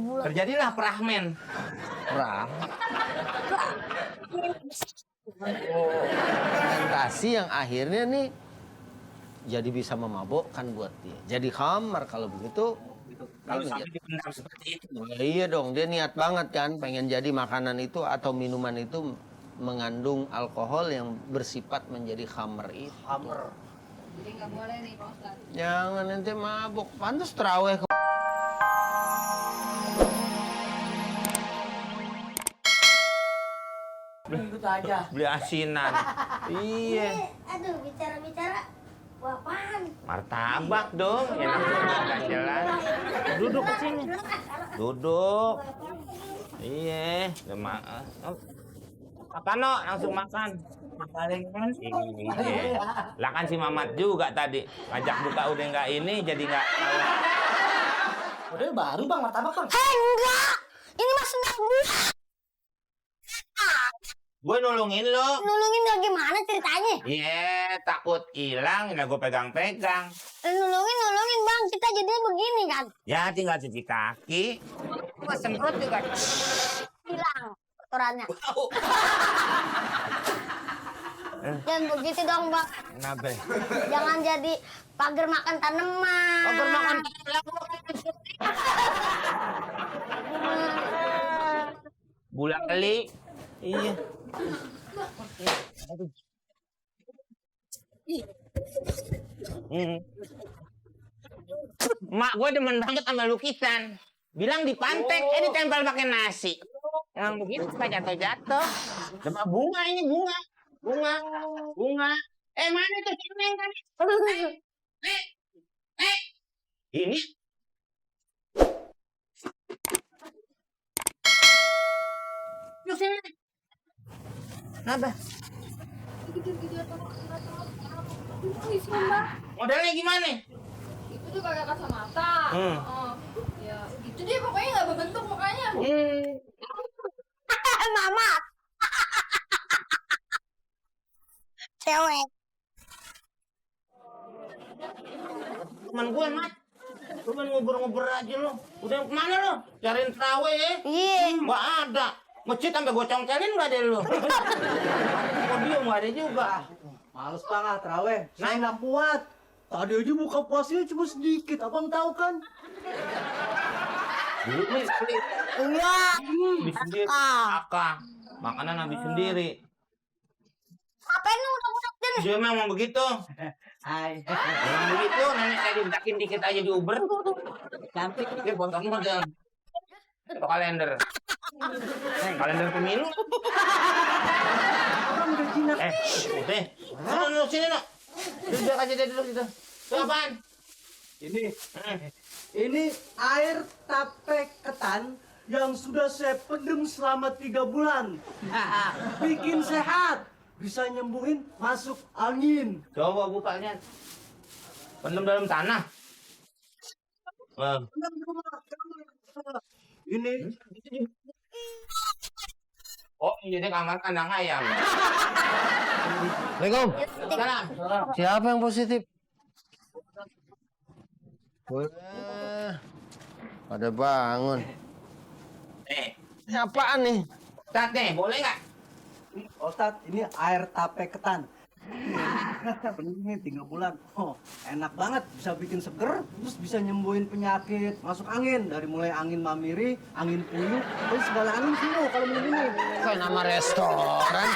bulan. Terjadilah perahmen. Fermentasi yang akhirnya nih jadi bisa memabukkan buat dia. Jadi khamar kalau begitu. Kalau sampai dipendam seperti itu. Iya dong, dia niat banget kan pengen jadi makanan itu atau minuman itu mengandung alkohol yang bersifat menjadi khamar itu. Hammer. Jadi nggak boleh nih Pak Ustadz. Jangan nanti mabuk. Pantas terawih. Ikut aja. Beli asinan. Iya. Aduh, bicara-bicara. Wah, apaan? Martabak dong. Enak banget jalan. Duduk ke sini. Duduk. Iya. Apa no? Langsung makan. Paling kan. Iya. Lah kan si Mamat juga tadi. Ngajak buka udah nggak ini jadi nggak tahu. Udah baru bang, martabak bang. Enggak! Ini mah sendal gua. Gue nolongin lo. Nulungin dia gimana ceritanya? Iya, takut hilang. Nah, gue pegang-pegang. Nulungin bang, kita jadinya begini kan. Ya, tinggal cuci kaki. Gue semprot juga. Hilang kotorannya. Jangan begitu dong bang. Kenapa? Jangan jadi pagar makan tanaman. Pagar makan bulan kali. Iya. Mak gue demen banget sama lukisan. Bilang dipantek, ditempel pakai nasi. Yang begitu suka jatuh-jatuh. Sama bunga ini bunga. Bunga. Mana tuh cemeng tadi? Ini lu sini. Kenapa? Modelnya gimana? Itu tuh kagak kacamata. Ya gitu deh pokoknya nggak berbentuk mukanya. Mama. Cewek. Teman gue, Mat. Lu main ngobrol-ngobrol aja lo. Udah kemana lo? Cariin terawih ya? Iya. Nggak ada. Masjid sampai gue congkelin nggak ada lo. Podium nggak ada juga. Males banget terawih. Saya nggak kuat. Tadi aja buka puasanya cuma sedikit. Abang tahu kan? Dulu nih, Iya. habis sendiri. Akang. Makanan habis sendiri. Apa ini udah din? Dia memang begitu. Hai. Memang begitu. Nenek saya dibetakin dikit aja di Uber. Cantik. Dia potong model. Itu kalender. Kalender pemilu. Udah. Lu sini, no. Duduk aja deh dulu gitu. Itu apaan? Ini air tape ketan yang sudah saya pendem selama 3 bulan. Bikin sehat. Bisa nyembuhin masuk angin. Coba bukanya. Pendem dalam tanah. Ini Oh, ini dia kamar kandang ayam. Assalamualaikum. Salam. Siapa yang positif? Wah, pada bangun. Ini apaan nih? Tat nih, boleh nggak? Ustadz, ini air tape ketan. Pendemnya 3 bulan. Oh, enak banget. Bisa bikin seger, terus bisa nyembuhin penyakit, masuk angin. Dari mulai angin mamiri, angin puyuh, terus segala angin semua kalau minum ini. Kayak nama restoran.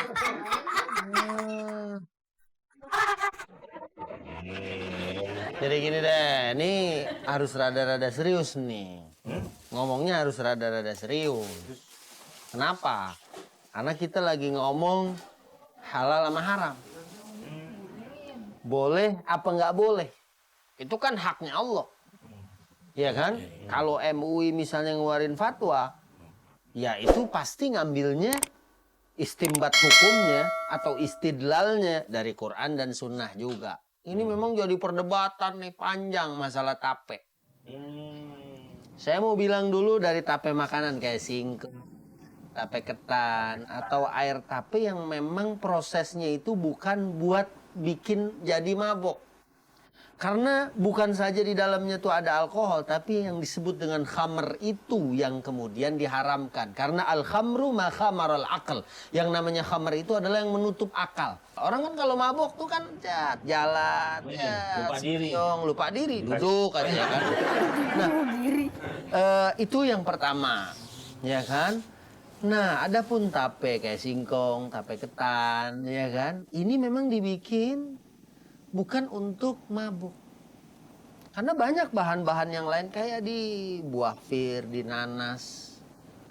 Jadi gini deh, ini harus rada-rada serius nih. Ngomongnya harus rada-rada serius. Kenapa? Karena kita lagi ngomong halal sama haram. Boleh apa nggak boleh? Itu kan haknya Allah. Iya kan? Kalau MUI misalnya ngeluarin fatwa, ya itu pasti ngambilnya istimbat hukumnya atau istidlalnya dari Quran dan Sunnah juga. Ini memang jadi perdebatan nih panjang masalah tape. Saya mau bilang dulu dari tape makanan kayak singkong, tape ketan, atau air tape yang memang prosesnya itu bukan buat bikin jadi mabok. Karena bukan saja di dalamnya tuh ada alkohol, tapi yang disebut dengan khamr itu yang kemudian diharamkan. Karena al-khamru ma khamaral aql. Yang namanya khamr itu adalah yang menutup akal. Orang kan kalau mabok tuh kan jalan, lupa diri. lupa diri, duduk aja kan. Nah, itu yang pertama, ya kan? Nah, ada pun tape kayak singkong, tape ketan, ya kan? Ini memang dibikin bukan untuk mabuk. Karena banyak bahan-bahan yang lain kayak di buah pir, di nanas.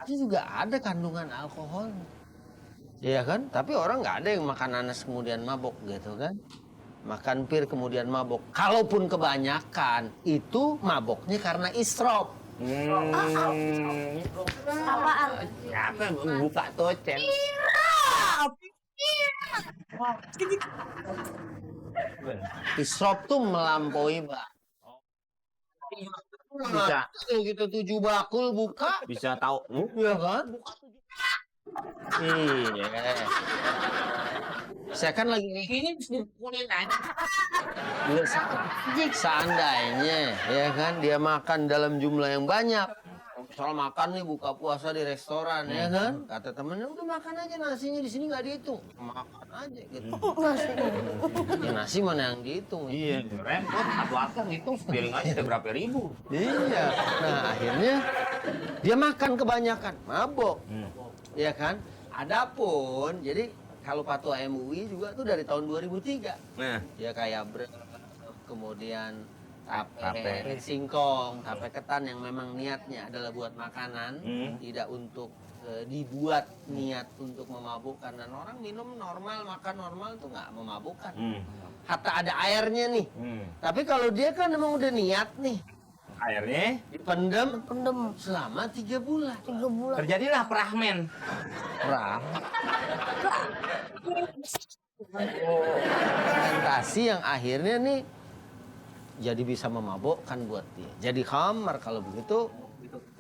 Itu juga ada kandungan alkohol. Iya kan? Tapi orang nggak ada yang makan nanas kemudian mabuk gitu kan. Makan pir kemudian mabuk. Kalaupun kebanyakan, itu mabuknya karena israf. Apaan? Siapa yang buka tocen? Israf tuh melampaui, Pak. Bisa. Kalau kita 7 bakul buka, Bisa tahu. iya kan? Iya. Saya kan lagi Ini dipukulin aja. seandainya, ya kan, dia makan dalam jumlah yang banyak. Soal makan nih buka puasa di restoran, ya kan? Kata temennya udah makan aja nasinya di sini nggak dihitung, makan aja gitu. Ya nasi mana yang dihitung? Iya, repot. Satu akar itu piring aja udah berapa ribu. Iya. Nah akhirnya dia makan kebanyakan, mabok, ya kan? Adapun jadi kalau fatwa MUI juga tuh dari tahun 2003. Nah, Ya kayak kemudian tape, Tape. singkong, tape ketan yang memang niatnya adalah buat makanan, tidak untuk dibuat niat untuk memabukkan. Dan orang minum normal, makan normal tuh nggak memabukkan. Hatta ada airnya nih. Tapi kalau dia kan memang udah niat nih, akhirnya dipendam Pendem selama 3 bulan. 3 bulan. terjadilah prahmen. Perang. Fermentasi yang akhirnya nih jadi bisa memabukkan buat dia. Jadi khamar kalau begitu.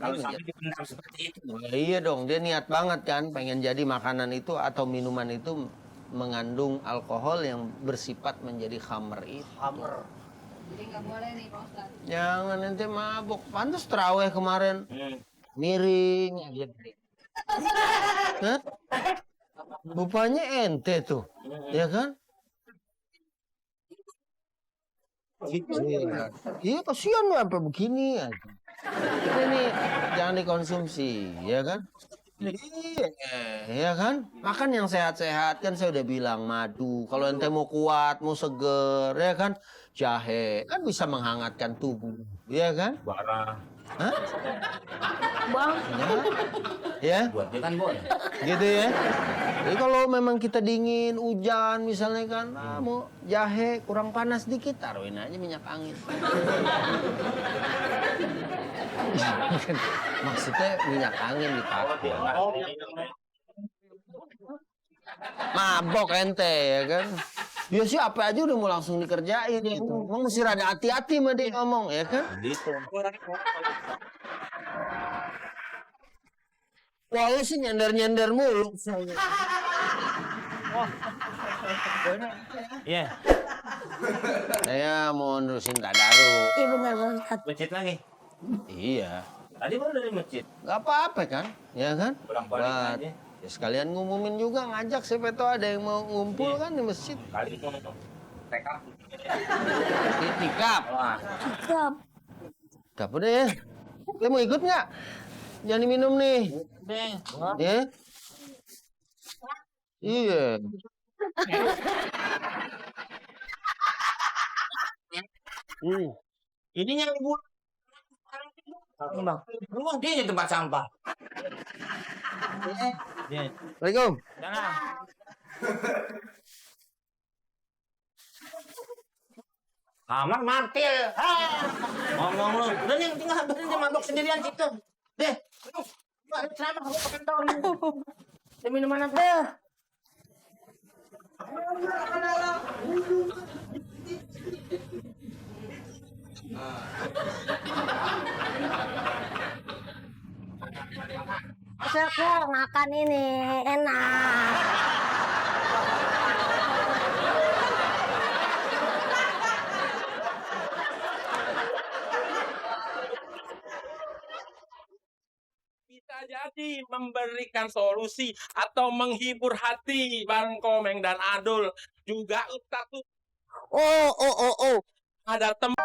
Kalau sampai dipendam seperti itu. Ya iya dong, dia niat banget kan pengen jadi makanan itu atau minuman itu mengandung alkohol yang bersifat menjadi khamar itu. Khamar. Jadi nggak boleh nih Pak Ustadz. Jangan nanti mabuk. Pantas terawih kemarin miring aja. Hah? Rupanya ente tuh, ya kan? Iya, kasihan lu sampai begini. Ini jangan dikonsumsi, ya kan? Iya, ya kan? Makan yang sehat-sehat kan saya udah bilang madu. Kalau ente mau kuat, mau seger, ya kan? Jahe kan bisa menghangatkan tubuh, ya kan? Bara. Hah? Bang, Ya, Buat dia kan boleh. gitu ya. Jadi kalau memang kita dingin, hujan misalnya kan, mau jahe kurang panas dikit, taruhin aja minyak angin. Maksudnya minyak angin dipakai. Mabok ente ya kan. Ya sih apa aja udah mau langsung dikerjain gitu. Emang mesti rada hati-hati sama dia ngomong ya kan. Gitu. Wah lu sih nyender-nyender mulu. Iya. Saya mau nerusin tadaru. iya benar Bang Ustadz. Becet lagi. Iya. Tadi baru dari masjid. Gak apa-apa kan, ya kan? Bolak-balik Buat- aja. ya sekalian ngumumin juga, ngajak siapa tahu ada yang mau ngumpul kan di masjid. Kali itu tekap. Itikaf. Wah. Siap. Gak apa deh ya. Lu mau ikut nggak? Jangan diminum nih. Deh. Ya? Iya. Ini yang dibuat. Bang, rumah dia di tempat sampah. Assalamualaikum. Jangan. Kamar martil. Ngomong lu. Udah nih tinggal berhenti mabok sendirian situ. Deh. Kenapa kamu pakai tahun? Dia minuman apa? Seger makan ini enak. Jadi memberikan solusi atau menghibur hati Bang Komeng dan Adul. Juga Ustadz tuh Oh. ada teman